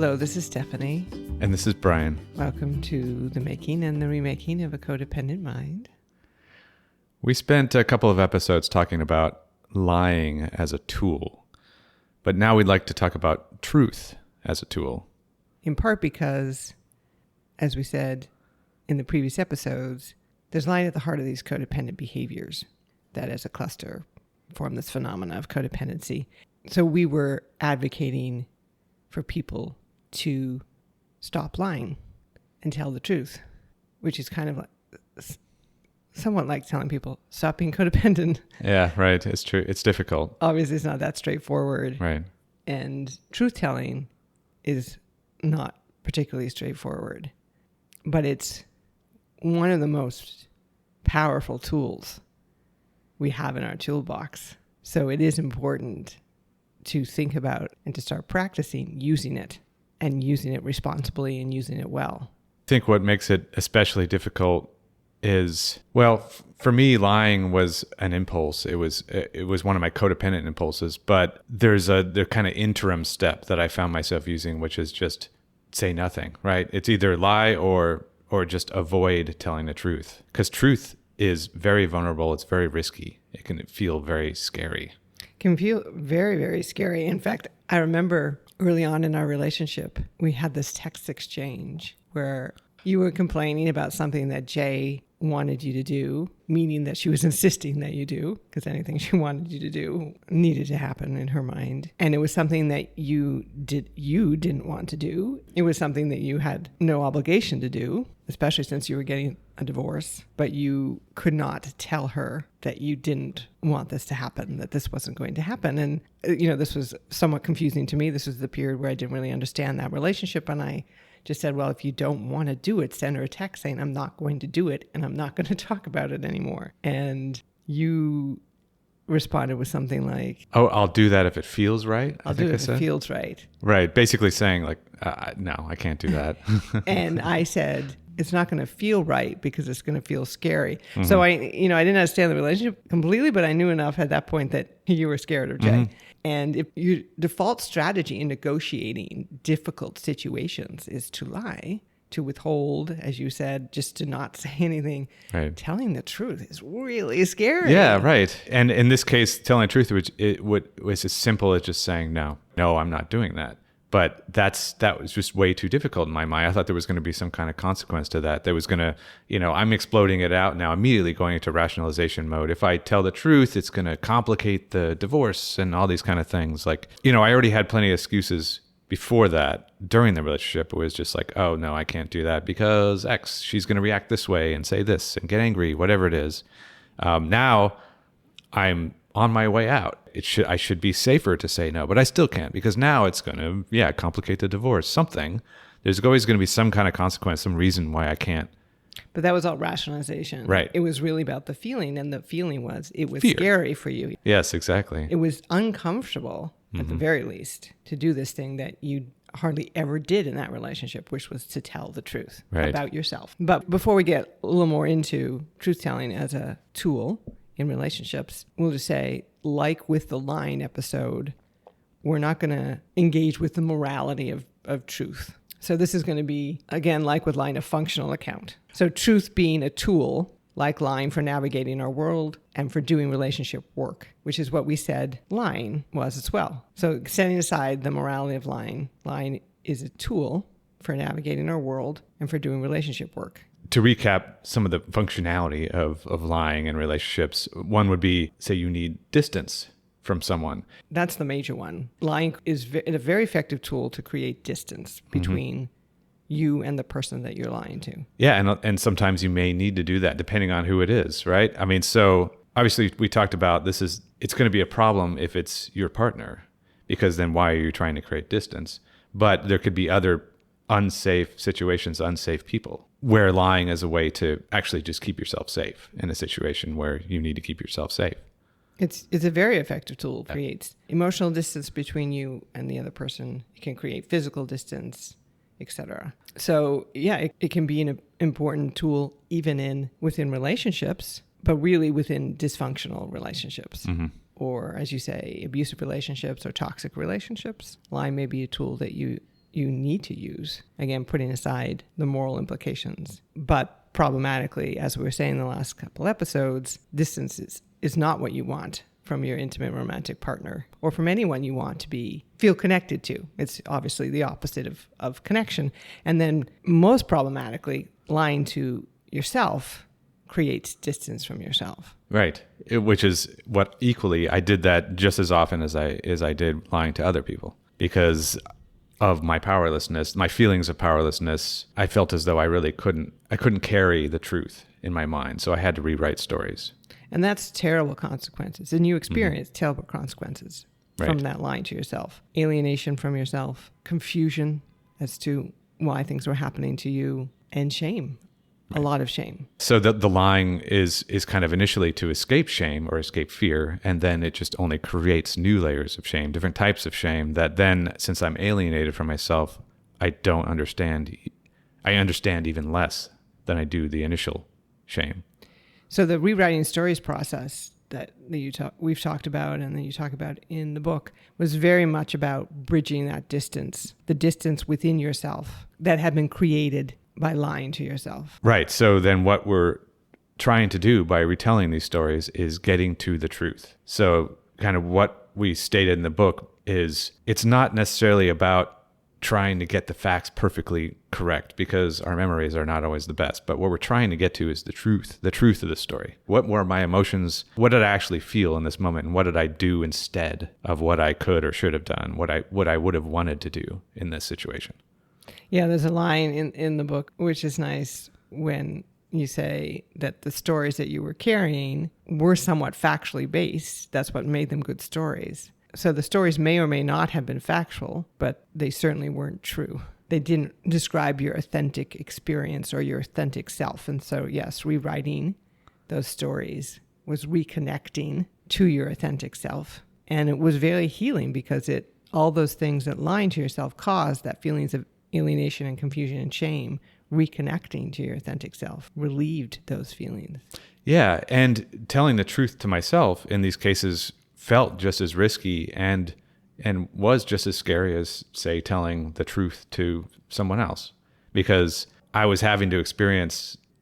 Hello, this is Stephanie. And this is Brian. Welcome to the making and the remaking of a codependent mind. We spent a couple of episodes talking about lying as a tool, but now we'd like to talk about truth as a tool. In part because, as we said in the previous episodes, there's lying at the heart of these codependent behaviors that as a cluster form this phenomena of codependency. So we were advocating for people to stop lying and tell the truth, which is kind of like, somewhat like telling people, stop being codependent. Yeah, right. It's true. It's difficult. Obviously, it's not that straightforward. Right. And truth-telling is not particularly straightforward. But it's one of the most powerful tools we have in our toolbox. So it is important to think about and to start practicing using it, and using it responsibly and using it well. I think what makes it especially difficult is, well, for me, lying was an impulse. It was one of my codependent impulses, but there's the kind of interim step that I found myself using, which is just say nothing, right? It's either lie or just avoid telling the truth, because truth is very vulnerable. It's very risky. It can feel very scary. Can feel very, very scary. In fact, I remember early on in our relationship, we had this text exchange where you were complaining about something that Jay wanted you to do, meaning that she was insisting that you do, because anything she wanted you to do needed to happen in her mind. And it was something that you didn't want to do. It was something that you had no obligation to do, especially since you were getting a divorce, but you could not tell her that you didn't want this to happen, that this wasn't going to happen. And, this was somewhat confusing to me. This was the period where I didn't really understand that relationship. And I just said, well, if you don't want to do it, send her a text saying, I'm not going to do it and I'm not going to talk about it anymore. And you responded with something like, oh, I'll do that if it feels right. I'll do it if it feels right. Right. Basically saying like, no, I can't do that. And I said, it's not going to feel right because it's going to feel scary. Mm-hmm. So I didn't understand the relationship completely, but I knew enough at that point that you were scared of Jay. Mm-hmm. And if your default strategy in negotiating difficult situations is to lie, to withhold, as you said, just to not say anything, right. Telling the truth is really scary. Yeah, right. And in this case, telling the truth, was as simple as just saying, no, I'm not doing that. But that was just way too difficult in my mind. I thought there was going to be some kind of consequence to that. There was going to, I'm exploding it out now, immediately going into rationalization mode. If I tell the truth, it's going to complicate the divorce and all these kind of things. Like, I already had plenty of excuses before that. During the relationship, it was just like, oh, no, I can't do that because X, she's going to react this way and say this and get angry, whatever it is. Now I'm on my way out. I should be safer to say no, but I still can't because now it's going to, complicate the divorce. Something. There's always going to be some kind of consequence, some reason why I can't. But that was all rationalization. Right. It was really about the feeling, and the feeling was it was fear. Scary for you. Yes, exactly. It was uncomfortable, at the very least, to do this thing that you hardly ever did in that relationship, which was to tell the truth about yourself. But before we get a little more into truth-telling as a tool in relationships, we'll just say, like with the lying episode, we're not going to engage with the morality of truth. So this is going to be, again, like with lying, a functional account. So truth being a tool, like lying for navigating our world and for doing relationship work, which is what we said lying was as well. So setting aside the morality of lying is a tool for navigating our world and for doing relationship work. To recap some of the functionality of lying in relationships, one would be, say you need distance from someone. That's the major one. Lying is a very effective tool to create distance between you and the person that you're lying to. Yeah, and sometimes you may need to do that depending on who it is, right? I mean, so obviously we talked about it's going to be a problem if it's your partner, because then why are you trying to create distance? But there could be other unsafe situations, unsafe people, where lying is a way to actually just keep yourself safe in a situation where you need to keep yourself safe. It's a very effective tool. It creates emotional distance between you and the other person. It can create physical distance, etc. So yeah, it can be an important tool even within relationships, but really within dysfunctional relationships. Mm-hmm. Or, as you say, abusive relationships or toxic relationships. Lying may be a tool that you you need to use. Again, putting aside the moral implications. But problematically, as we were saying in the last couple episodes, distance is not what you want from your intimate romantic partner or from anyone you want to feel connected to. It's obviously the opposite of connection. And then most problematically, lying to yourself creates distance from yourself. Right. Which is what equally I did that just as often as I did lying to other people because of my powerlessness, my feelings of powerlessness. I felt as though I couldn't carry the truth in my mind. So I had to rewrite stories. And that's terrible consequences. And you experience terrible consequences from that lying to yourself. Alienation from yourself, confusion as to why things were happening to you, and shame. A lot of shame. So the lying is kind of initially to escape shame or escape fear, and then it just only creates new layers of shame, different types of shame that then, since I'm alienated from myself, I don't understand. I understand even less than I do the initial shame. So the rewriting stories process that we've talked about and that you talk about in the book was very much about bridging that distance, the distance within yourself that had been created by lying to yourself. Right. So then what we're trying to do by retelling these stories is getting to the truth. So kind of what we stated in the book is it's not necessarily about trying to get the facts perfectly correct because our memories are not always the best. But what we're trying to get to is the truth of the story. What were my emotions? What did I actually feel in this moment? And what did I do instead of what I could or should have done? What I would have wanted to do in this situation? Yeah, there's a line in the book, which is nice, when you say that the stories that you were carrying were somewhat factually based. That's what made them good stories. So the stories may or may not have been factual, but they certainly weren't true. They didn't describe your authentic experience or your authentic self. And so, yes, rewriting those stories was reconnecting to your authentic self. And it was very healing because all those things that lying to yourself caused, that feelings of alienation and confusion and shame, reconnecting to your authentic self relieved those feelings. Yeah, and telling the truth to myself in these cases felt just as risky and was just as scary as, say, telling the truth to someone else, because I was having to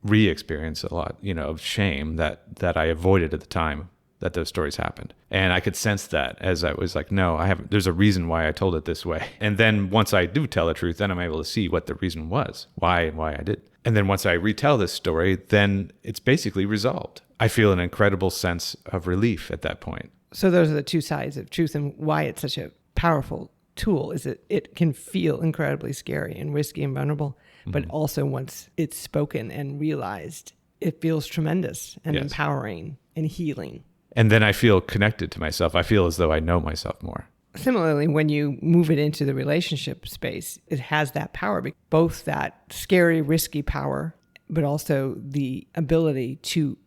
re-experience a lot, of shame that I avoided at the time that those stories happened. And I could sense that as I was like, no, there's a reason why I told it this way. And then once I do tell the truth, then I'm able to see what the reason was, why I did. And then once I retell this story, then it's basically resolved. I feel an incredible sense of relief at that point. So those are the two sides of truth, and why it's such a powerful tool is that it can feel incredibly scary and risky and vulnerable, but also once it's spoken and realized, it feels tremendous and empowering and healing. And then I feel connected to myself. I feel as though I know myself more. Similarly, when you move it into the relationship space, it has that power, both that scary, risky power, but also the ability to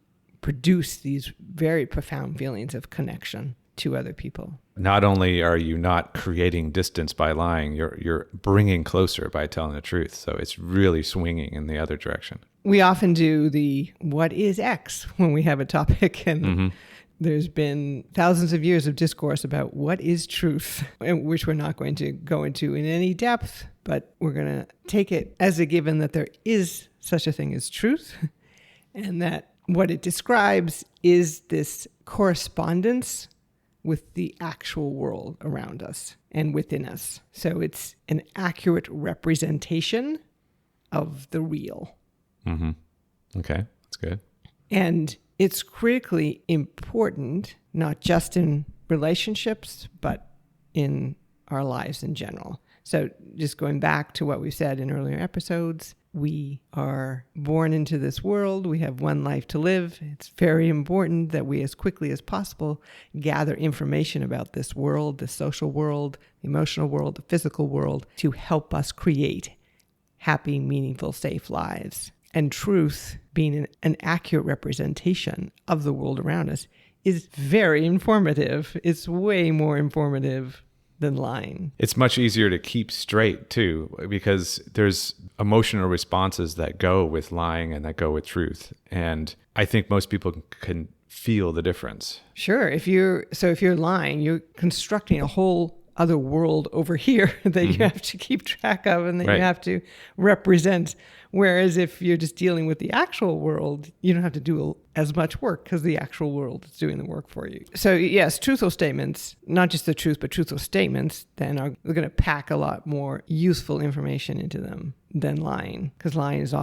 produce these very profound feelings of connection to other people. Not only are you not creating distance by lying, you're bringing closer by telling the truth. So it's really swinging in the other direction. We often do the what is X when we have a topic, and there's been thousands of years of discourse about what is truth, which we're not going to go into in any depth, but we're going to take it as a given that there is such a thing as truth, and that what it describes is this correspondence with the actual world around us and within us. So it's an accurate representation of the real. Mm-hmm. Okay, that's good. And it's critically important, not just in relationships, but in our lives in general. So just going back to what we said in earlier episodes, we are born into this world. We have one life to live. It's very important that we, as quickly as possible, gather information about this world, the social world, the emotional world, the physical world, to help us create happy, meaningful, safe lives. And truth, being an accurate representation of the world around us, is very informative. It's way more informative than lying. It's much easier to keep straight too, because there's emotional responses that go with lying and that go with truth. And I think most people can feel the difference. Sure. If you're lying, you're constructing a whole other world over here that you have to keep track of and that you have to represent. Whereas if you're just dealing with the actual world, you don't have to do as much work because the actual world is doing the work for you. So yes, truthful statements, not just the truth, but truthful statements then are going to pack a lot more useful information into them than lying, because lying is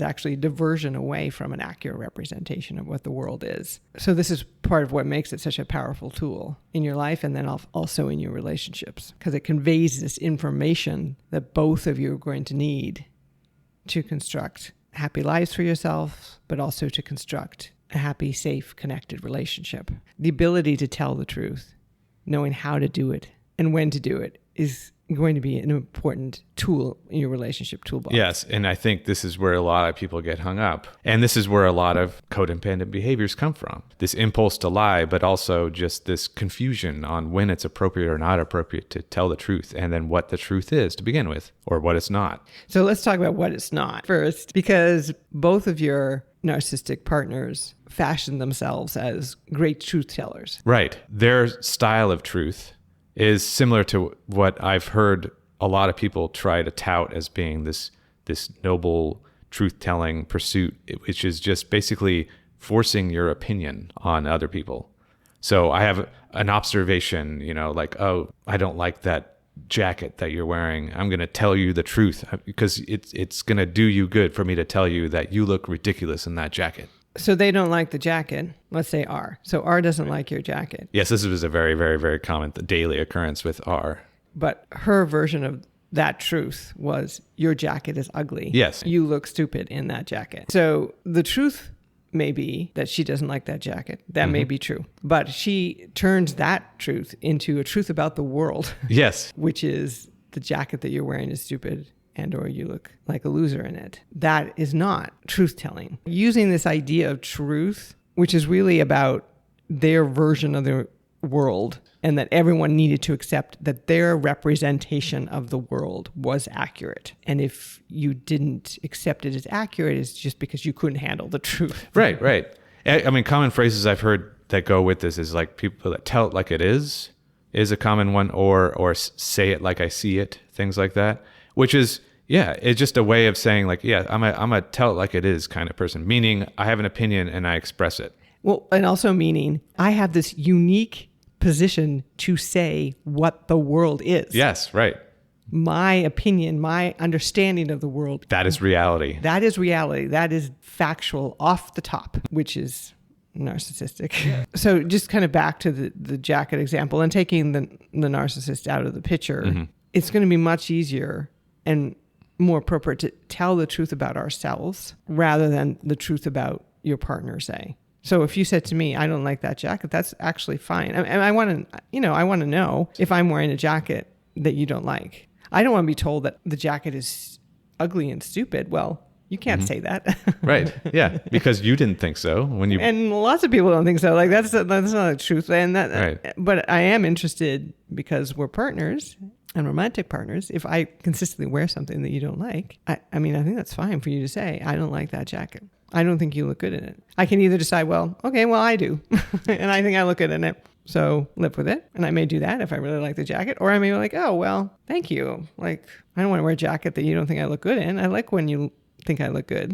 actually a diversion away from an accurate representation of what the world is. So this is part of what makes it such a powerful tool in your life and then also in your relationships, because it conveys this information that both of you are going to need to construct happy lives for yourself, but also to construct a happy, safe, connected relationship. The ability to tell the truth, knowing how to do it and when to do it, is going to be an important tool in your relationship toolbox. Yes, and I think this is where a lot of people get hung up. And this is where a lot of codependent behaviors come from. This impulse to lie, but also just this confusion on when it's appropriate or not appropriate to tell the truth, and then what the truth is to begin with, or what it's not. So let's talk about what it's not first, because both of your narcissistic partners fashion themselves as great truth tellers. Right. Their style of truth is similar to what I've heard a lot of people try to tout as being this noble truth-telling pursuit, which is just basically forcing your opinion on other people. So I have an observation, like, oh, I don't like that jacket that you're wearing. I'm going to tell you the truth because it's going to do you good for me to tell you that you look ridiculous in that jacket. So they don't like the jacket. Let's say R. So R doesn't like your jacket. Yes, this was a very, very, very common daily occurrence with R. But her version of that truth was, your jacket is ugly. Yes. You look stupid in that jacket. So the truth may be that she doesn't like that jacket. That may be true. But she turns that truth into a truth about the world. Yes. Which is, the jacket that you're wearing is stupid, and or you look like a loser in it. That is not truth-telling. Using this idea of truth, which is really about their version of the world, and that everyone needed to accept that their representation of the world was accurate. And if you didn't accept it as accurate, it's just because you couldn't handle the truth. Right. I mean, common phrases I've heard that go with this is like, people that tell it like it is a common one, or say it like I see it, things like that. Which is, it's just a way of saying like, I'm a tell it like it is kind of person, meaning I have an opinion and I express it. Well, and also meaning I have this unique position to say what the world is. Yes, right. My opinion, my understanding of the world. That is reality. That is reality. That is factual off the top, which is narcissistic. Yeah. So just kind of back to the jacket example and taking the narcissist out of the picture, it's going to be much easier and more appropriate to tell the truth about ourselves rather than the truth about your partner, say. So if you said to me, I don't like that jacket, that's actually fine. And I want to know if I'm wearing a jacket that you don't like. I don't want to be told that the jacket is ugly and stupid. Well, you can't say that. Right. Yeah. Because you didn't think so and lots of people don't think so. Like that's not the truth. And right. But I am interested, because we're partners and romantic partners. If I consistently wear something that you don't like, I think that's fine for you to say, I don't like that jacket. I don't think you look good in it. I can either decide, I do. And I think I look good in it. So live with it. And I may do that if I really like the jacket. Or I may be like, oh, well, thank you. Like, I don't want to wear a jacket that you don't think I look good in. I like when you think I look good.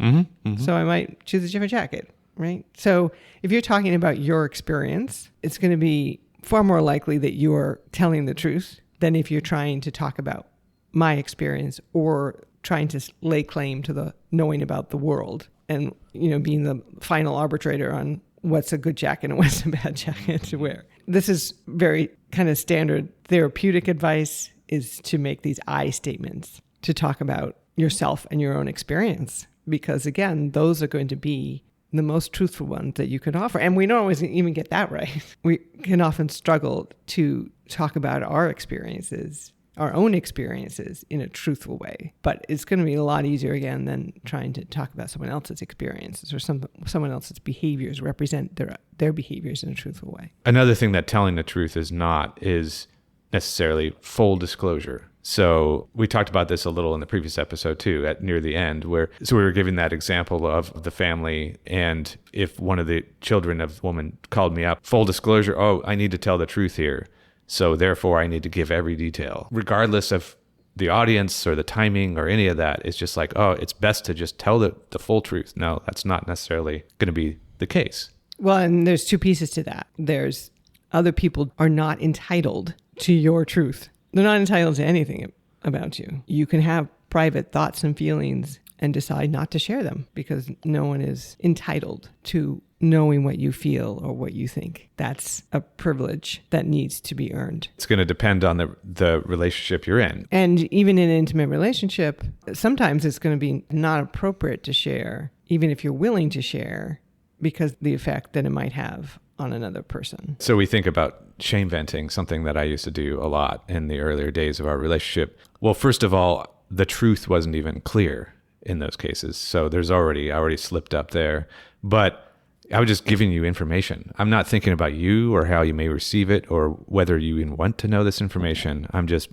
So I might choose a different jacket, right? So if you're talking about your experience, it's going to be far more likely that you're telling the truth than if you're trying to talk about my experience or trying to lay claim to the knowing about the world and, being the final arbitrator on what's a good jacket and what's a bad jacket to wear. This is very kind of standard therapeutic advice, is to make these I statements, to talk about yourself and your own experience, because again, those are going to be the most truthful ones that you can offer. And we don't always even get that right. We can often struggle to talk about our experiences, our own experiences, in a truthful way. But it's going to be a lot easier again than trying to talk about someone else's experiences or someone else's behaviors, represent their behaviors in a truthful way. Another thing that telling the truth is not is necessarily full disclosure. So we talked about this a little in the previous episode too, near the end, where we were giving that example of the family, and if one of the children of the woman called me up, full disclosure, oh, I need to tell the truth here. So therefore I need to give every detail, regardless of the audience or the timing or any of that. It's just like, oh, it's best to just tell the full truth. No, that's not necessarily going to be the case. Well, and there's two pieces to that. There's other people are not entitled to your truth. They're not entitled to anything about you. You can have private thoughts and feelings and decide not to share them because no one is entitled to knowing what you feel or what you think. That's a privilege that needs to be earned. It's going to depend on the relationship you're in. And even in an intimate relationship, sometimes it's going to be not appropriate to share, even if you're willing to share, because the effect that it might have on another person. So we think about shame venting, something that I used to do a lot in the earlier days of our relationship. Well, first of all, the truth wasn't even clear in those cases. So I already slipped up there. But I was just giving you information. I'm not thinking about you or how you may receive it or whether you even want to know this information. I'm just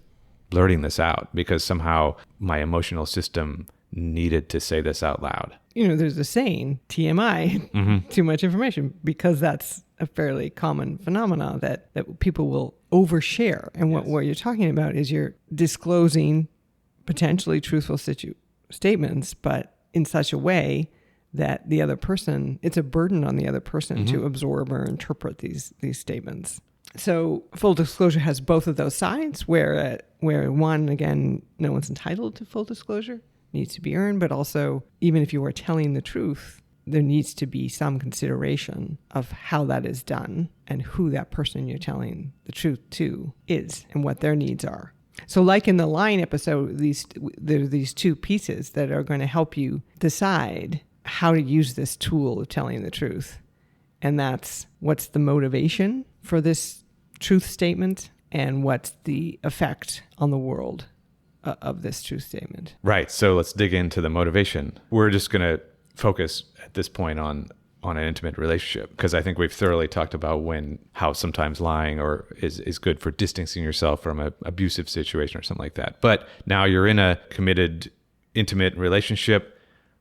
blurting this out because somehow my emotional system needed to say this out loud. There's a saying, TMI, too much information, because that's a fairly common phenomenon that people will overshare. And what you're talking about is you're disclosing potentially truthful statements, but in such a way that the other person, it's a burden on the other person to absorb or interpret these statements. So full disclosure has both of those sides where one, again, no one's entitled to full disclosure, needs to be earned, but also even if you are telling the truth, there needs to be some consideration of how that is done and who that person you're telling the truth to is and what their needs are. So like in the lying episode, there are these two pieces that are going to help you decide how to use this tool of telling the truth. And that's what's the motivation for this truth statement and what's the effect on the world of this truth statement. Right. So let's dig into the motivation. We're just going to focus at this point on an intimate relationship because I think we've thoroughly talked about how sometimes lying is good for distancing yourself from an abusive situation or something like that. But now you're in a committed, intimate relationship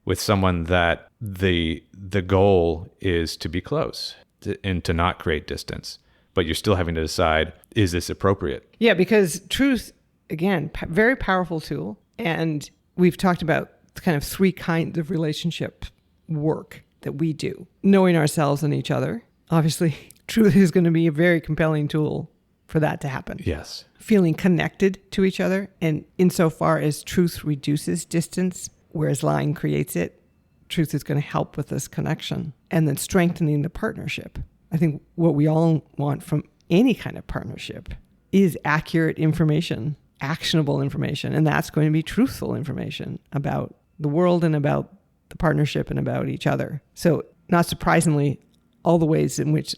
with someone that the goal is to be close and to not create distance, but you're still having to decide, is this appropriate? Yeah, because truth, again, very powerful tool. And we've talked about kind of three kinds of relationship work that we do. Knowing ourselves and each other. Obviously, truth is going to be a very compelling tool for that to happen. Yes. Feeling connected to each other. And insofar as truth reduces distance, whereas lying creates it, truth is going to help with this connection. And then strengthening the partnership. I think what we all want from any kind of partnership is accurate information, actionable information. And that's going to be truthful information about the world and about the partnership and about each other. So not surprisingly, all the ways in which,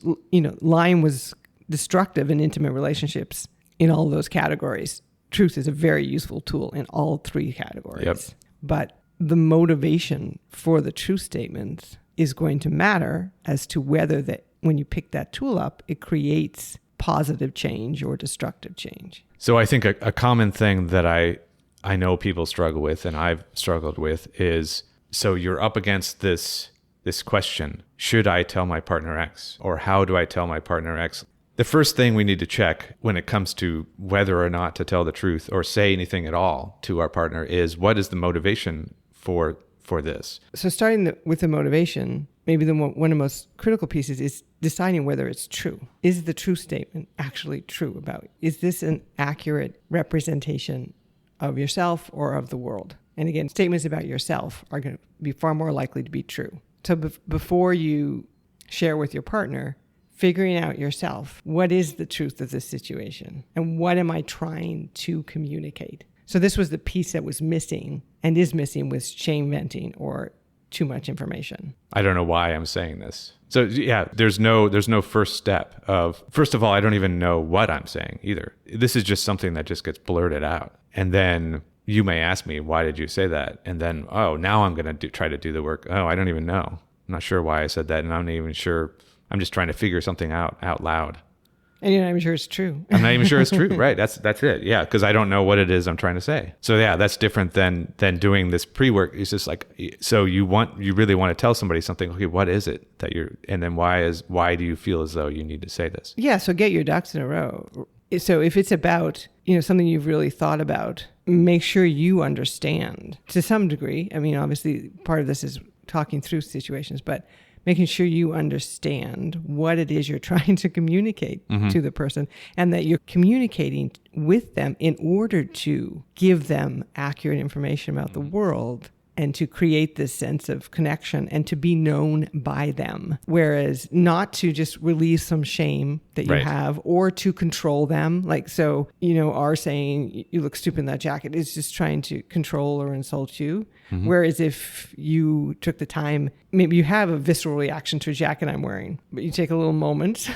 lying was destructive in intimate relationships in all those categories. Truth is a very useful tool in all three categories. Yep. But the motivation for the truth statements is going to matter as to whether that when you pick that tool up, it creates positive change or destructive change. So I think a common thing that I know people struggle with and I've struggled with is, so you're up against this question, should I tell my partner X? Or how do I tell my partner X? The first thing we need to check when it comes to whether or not to tell the truth or say anything at all to our partner is, what is the motivation for this? So starting with the motivation, maybe one of the most critical pieces is deciding whether it's true. Is the truth statement actually true about you? Is this an accurate representation of yourself or of the world? And again, statements about yourself are going to be far more likely to be true. So before you share with your partner, figuring out yourself, what is the truth of this situation? And what am I trying to communicate? So this was the piece that was missing and is missing with shame venting or too much information. I don't know why I'm saying this. So yeah, there's no first step of, first of all, I don't even know what I'm saying either. This is just something that just gets blurted out. And then you may ask me, why did you say that? And then, oh, now I'm going to try to do the work. Oh, I don't even know. I'm not sure why I said that. And I'm not even sure. I'm just trying to figure something out loud. And you're not even sure it's true. I'm not even sure it's true. Right. That's it. Yeah. Because I don't know what it is I'm trying to say. So yeah, that's different than doing this pre-work. It's just like, so you really want to tell somebody something. Okay, what is it that and then why do you feel as though you need to say this? Yeah. So get your ducks in a row. So if it's about, something you've really thought about, make sure you understand to some degree. I mean, obviously part of this is talking through situations, but making sure you understand what it is you're trying to communicate to the person, and that you're communicating with them in order to give them accurate information about the world, and to create this sense of connection and to be known by them. Whereas not to just relieve some shame that you have, or to control them. Like, so, our saying, you look stupid in that jacket, is just trying to control or insult you. Whereas if you took the time, maybe you have a visceral reaction to a jacket I'm wearing, but you take a little moment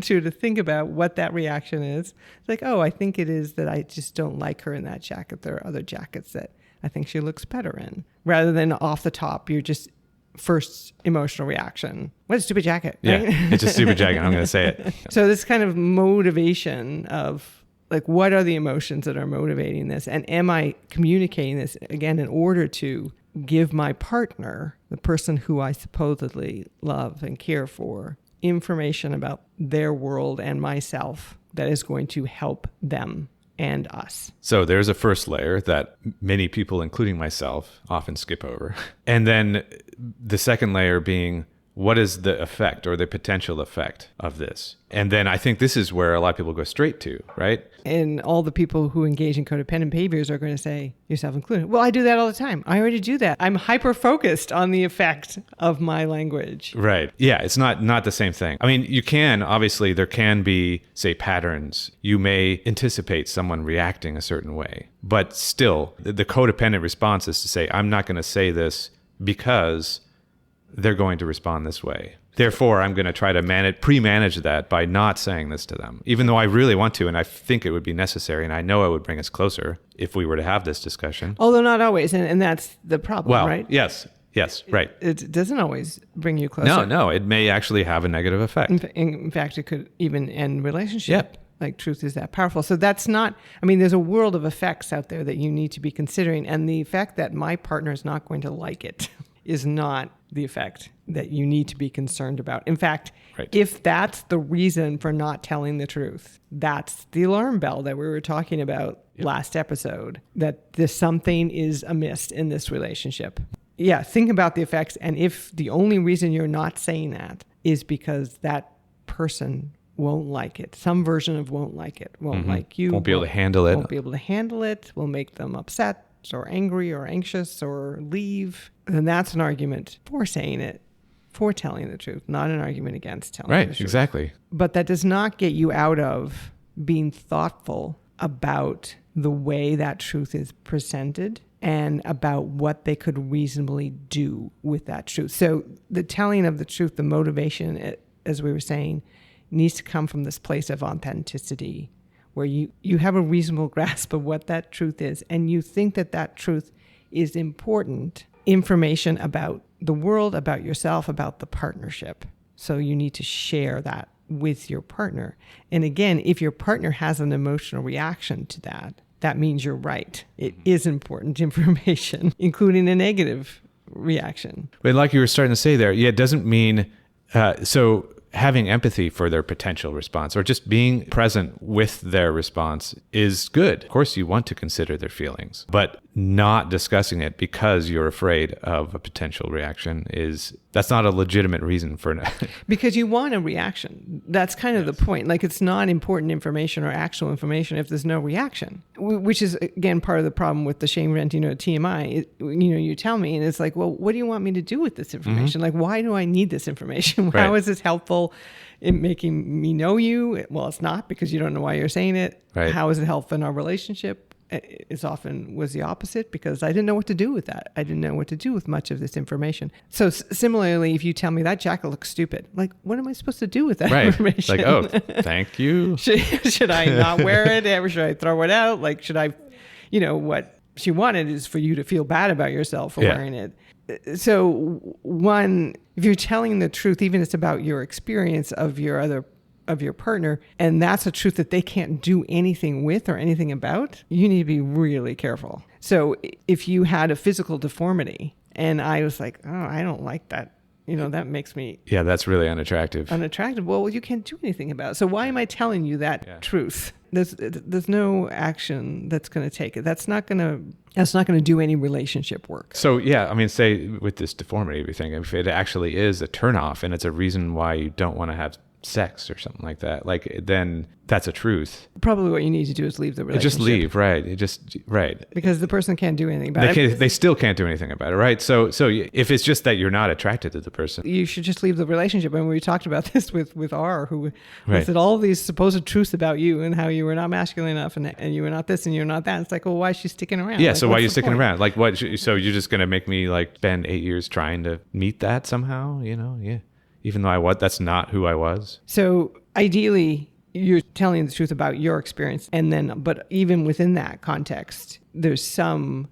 to think about what that reaction is. It's like, oh, I think it is that I just don't like her in that jacket. There are other jackets that I think she looks better in. Rather than off the top, you're just first emotional reaction. What a stupid jacket. Right? Yeah, it's a stupid jacket. I'm going to say it. So this kind of motivation of, like, what are the emotions that are motivating this? And am I communicating this, again, in order to give my partner, the person who I supposedly love and care for, information about their world and myself that is going to help them and us. So there's a first layer that many people, including myself, often skip over. And then the second layer being, what is the effect or the potential effect of this? And then I think this is where a lot of people go straight to, right? And all the people who engage in codependent behaviors are going to say, yourself included, well, I do that all the time. I already do that. I'm hyper-focused on the effect of my language. Right. Yeah, it's not the same thing. I mean, obviously, there can be, say, patterns. You may anticipate someone reacting a certain way. But still, the codependent response is to say, I'm not going to say this because they're going to respond this way. Therefore, I'm going to try to pre-manage that by not saying this to them, even though I really want to, and I think it would be necessary, and I know it would bring us closer if we were to have this discussion. Although not always, and that's the problem, well, right? Yes, right. It doesn't always bring you closer. No, it may actually have a negative effect. In fact, it could even end relationship. Yep. Like, truth is that powerful. So that's not, there's a world of effects out there that you need to be considering, and the effect that my partner is not going to like it is not the effect that you need to be concerned about. In fact, if that's the reason for not telling the truth, that's the alarm bell that we were talking about last episode, that there's something is amiss in this relationship. Yeah, think about the effects. And if the only reason you're not saying that is because that person won't like it, some version of won't like it, won't like you, won't be able to handle it, will make them upset or angry or anxious or leave, then that's an argument for saying it, for telling the truth, not an argument against telling the truth. Right, exactly. But that does not get you out of being thoughtful about the way that truth is presented and about what they could reasonably do with that truth. So the telling of the truth, the motivation, as we were saying, needs to come from this place of authenticity, where you have a reasonable grasp of what that truth is, and you think that truth is important information about the world, about yourself, about the partnership. So you need to share that with your partner. And again, if your partner has an emotional reaction to that, that means you're right. It is important information, including a negative reaction. But like you were starting to say there, it doesn't mean, so having empathy for their potential response or just being present with their response is good. Of course, you want to consider their feelings, but not discussing it because you're afraid of a potential reaction that's not a legitimate reason for it. Because you want a reaction. That's kind of the point. Like, it's not important information or actual information if there's no reaction, which is, again, part of the problem with the shame rent, TMI. You tell me, and it's like, well, what do you want me to do with this information? Like, why do I need this information? How is this helpful in making me know you? Well, it's not, because you don't know why you're saying it. Right. How is it helpful in our relationship? It often was the opposite, because I didn't know what to do with that. I didn't know what to do with much of this information. So similarly, if you tell me that jacket looks stupid, like, what am I supposed to do with that information? Like, oh, thank you. Should I not wear it? Or should I throw it out? Like, should I, what she wanted is for you to feel bad about yourself for wearing it. So one, if you're telling the truth, even if it's about your experience of your partner, and that's a truth that they can't do anything with or anything about, you need to be really careful. So if you had a physical deformity and I was like, oh, I don't like that that makes me Yeah, that's really unattractive. unattractive. Well, you can't do anything about it. So why am I telling you that truth? There's no action that's going to take it. That's not going to do any relationship work. So yeah, I mean, say with this deformity thing, if it actually is a turnoff and it's a reason why you don't want to have sex or something like that, like then that's a truth. Probably what you need to do is leave the relationship. Just leave, right? Because the person can't do anything about it. They still can't do anything about it, right? So if it's just that you're not attracted to the person, you should just leave the relationship. And we talked about this with R, who Right. said all these supposed truths about you and how you were not masculine enough and you were not this and you're not that. It's like, well, why is she sticking around? yeah. Like, So why are what's you the sticking point? around? Like what? So you're just gonna make me like spend 8 years trying to meet that somehow? Yeah. Even though that's not who I was. So ideally, you're telling the truth about your experience. But even within that context, there's some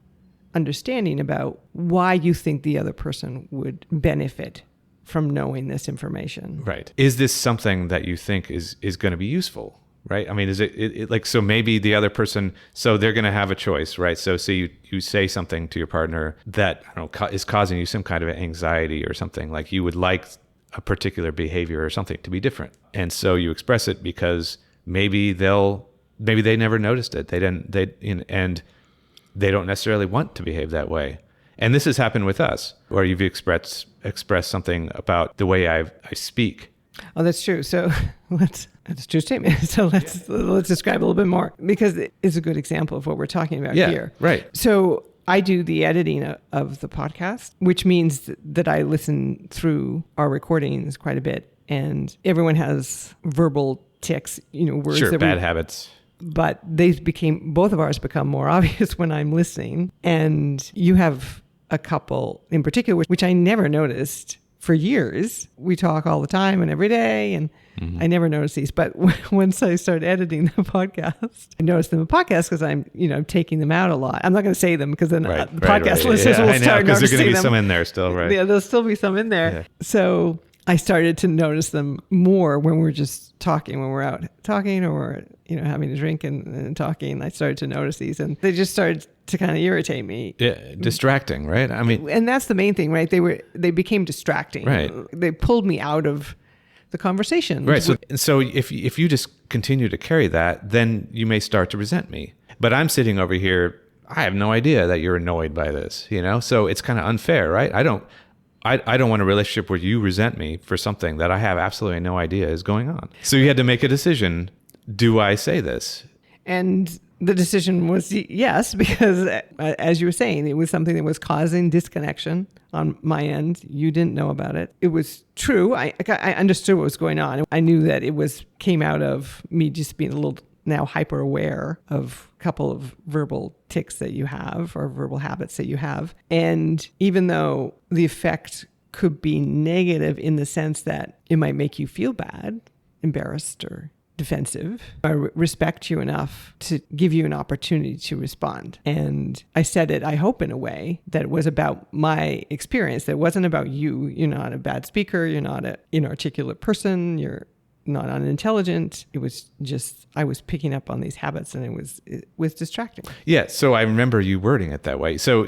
understanding about why you think the other person would benefit from knowing this information. Right. Is this something that you think is going to be useful? Right. I mean, is it like, so maybe the other person, so they're going to have a choice, right? So say you say something to your partner that, I don't know, is causing you some kind of anxiety or something, like you would like a particular behavior or something to be different. And so you express it because maybe they never noticed it. And they don't necessarily want to behave that way. And this has happened with us, where you've expressed something about the way I speak. Oh, that's true. So that's a true statement. So let's describe a little bit more, because it's a good example of what we're talking about here. Right. So I do the editing of the podcast, which means that I listen through our recordings quite a bit, and everyone has verbal tics, words. Sure, that bad habits. But both of ours become more obvious when I'm listening. And you have a couple in particular, which I never noticed for years. We talk all the time and every day, and I never noticed these. But once I started editing the podcast, I noticed them in podcast because I'm taking them out a lot. I'm not going to say them because then the podcast listeners will start noticing them. Because there's going to be some in there still, right? Yeah, there'll still be some in there. Yeah. So I started to notice them more when we're just talking, when we're out talking or we're, having a drink and talking. I started to notice these, and they just started to kind of irritate me. Yeah, distracting, right? I mean, and that's the main thing, right? They became distracting. Right. They pulled me out of the conversation. Right. So if you just continue to carry that, then you may start to resent me. But I'm sitting over here, I have no idea that you're annoyed by this, So it's kind of unfair, right? I don't want a relationship where you resent me for something that I have absolutely no idea is going on. So you had to make a decision. Do I say this? And the decision was yes, because as you were saying, it was something that was causing disconnection on my end. You didn't know about it. It was true. I understood what was going on. I knew that came out of me just being a little now hyper aware of a couple of verbal tics that you have, or verbal habits that you have. And even though the effect could be negative in the sense that it might make you feel bad, embarrassed, or defensive, I respect you enough to give you an opportunity to respond. And I said it, I hope, in a way that it was about my experience. That it wasn't about you. You're not a bad speaker. You're not an inarticulate person. You're not unintelligent. It was just, I was picking up on these habits, and it was distracting. Yeah. So I remember you wording it that way. So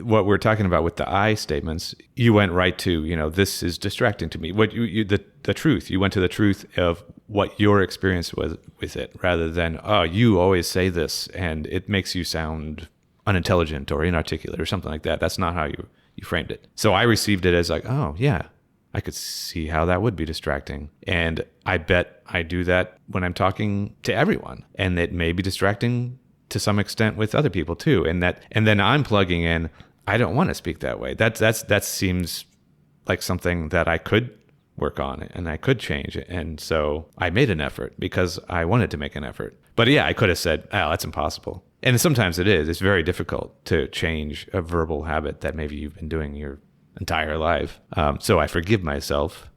what we're talking about with the I statements, you went right to, this is distracting to me. What the truth, you went to the truth of what your experience was with it, rather than, oh, you always say this and it makes you sound unintelligent or inarticulate or something like that. That's not how you framed it. So I received it as like, oh yeah, I could see how that would be distracting. And I bet I do that when I'm talking to everyone. And it may be distracting to some extent with other people too. And then I'm plugging in, I don't want to speak that way. That seems like something that I could work on and I could change. And so I made an effort because I wanted to make an effort. But yeah, I could have said, oh, that's impossible. And sometimes it is. It's very difficult to change a verbal habit that maybe you've been doing your entire life. So I forgive myself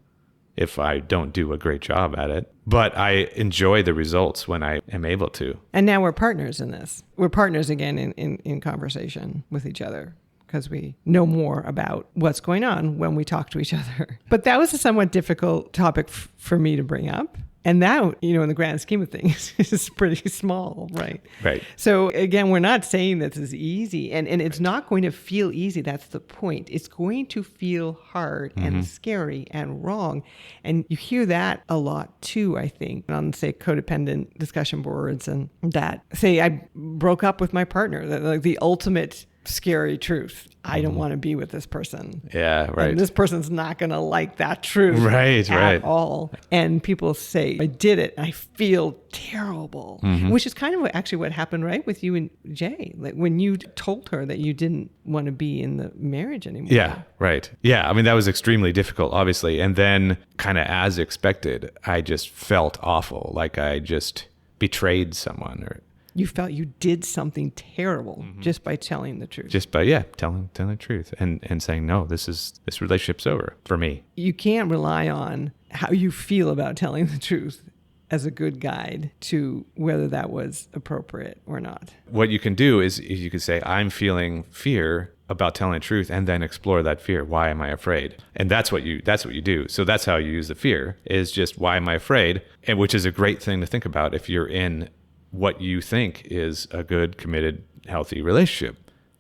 if I don't do a great job at it. But I enjoy the results when I am able to. And now we're partners in this. We're partners again in conversation with each other, because we know more about what's going on when we talk to each other. But that was a somewhat difficult topic for me to bring up, And that, in the grand scheme of things, is pretty small, right? Right. So again, we're not saying this is easy, and it's not going to feel easy. That's the point. It's going to feel hard and scary and wrong. And you hear that a lot too, I think, on, say, codependent discussion boards, and that, say, I broke up with my partner, like the ultimate scary truth. I don't want to be with this person. Yeah, right. And this person's not going to like that truth right. all. And people say, I did it. I feel terrible, which is kind of actually what happened, right, with you and Jay. Like when you told her that you didn't want to be in the marriage anymore. Yeah, right. Yeah, I mean, that was extremely difficult, obviously. And then kind of as expected, I just felt awful, like I just betrayed someone, or you felt you did something terrible just by telling the truth. Just by, telling the truth and saying, no, this relationship's over for me. You can't rely on how you feel about telling the truth as a good guide to whether that was appropriate or not. What you can do is you could say, I'm feeling fear about telling the truth, and then explore that fear. Why am I afraid? And that's what you do. So that's how you use the fear, is just, why am I afraid? And which is a great thing to think about if you're in what you think is a good, committed, healthy relationship.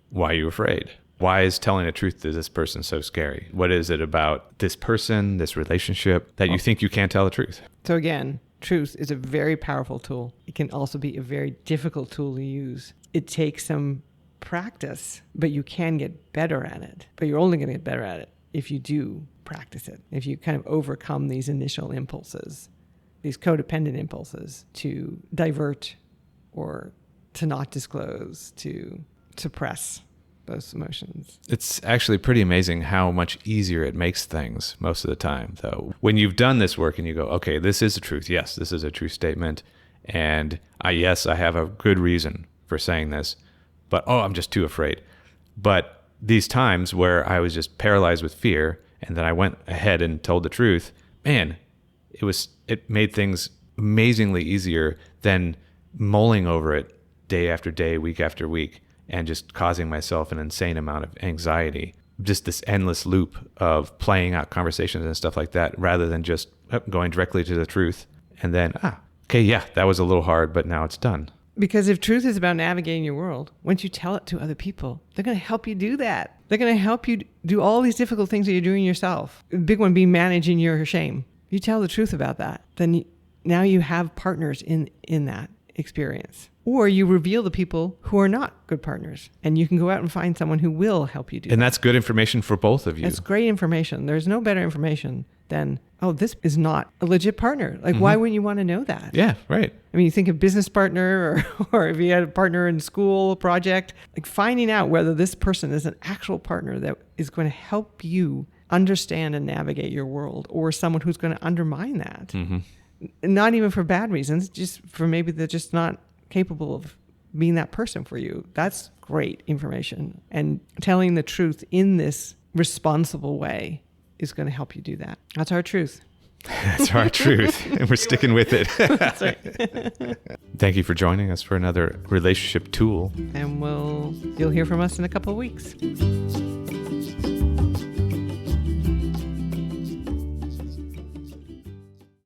Why are you afraid? Why is telling the truth to this person so scary? What is it about this person, this relationship, that you think you can't tell the truth? So again, truth is a very powerful tool. It can also be a very difficult tool to use. It takes some practice, but you can get better at it. But you're only going to get better at it if you do practice it, if you kind of overcome these initial impulses, these codependent impulses to divert or to not disclose, to suppress those emotions. It's actually pretty amazing how much easier it makes things most of the time, though. When you've done this work and you go, okay, this is the truth. Yes, this is a true statement. And I have a good reason for saying this, but I'm just too afraid. But these times where I was just paralyzed with fear, and then I went ahead and told the truth, man, it made things amazingly easier than mulling over it day after day, week after week, and just causing myself an insane amount of anxiety. Just this endless loop of playing out conversations and stuff like that, rather than just going directly to the truth. And then, that was a little hard, but now it's done. Because if truth is about navigating your world, once you tell it to other people, they're going to help you do that. They're going to help you do all these difficult things that you're doing yourself. The big one being managing your shame. You tell the truth about that, then now you have partners in that experience. Or you reveal the people who are not good partners, and you can go out and find someone who will help you do that. And that's good information for both of you. That's great information. There's no better information than, this is not a legit partner. Like, why wouldn't you want to know that? Yeah, right. I mean, you think of business partner or if you had a partner in school project, like finding out whether this person is an actual partner that is going to help you understand and navigate your world, or someone who's going to undermine that. Not even for bad reasons, just for maybe they're just not capable of being that person for you. That's great information. And telling the truth in this responsible way is going to help you do that. That's our truth. That's our truth. And we're sticking with it. That's right. Thank you for joining us for another relationship tool. And you'll hear from us in a couple of weeks.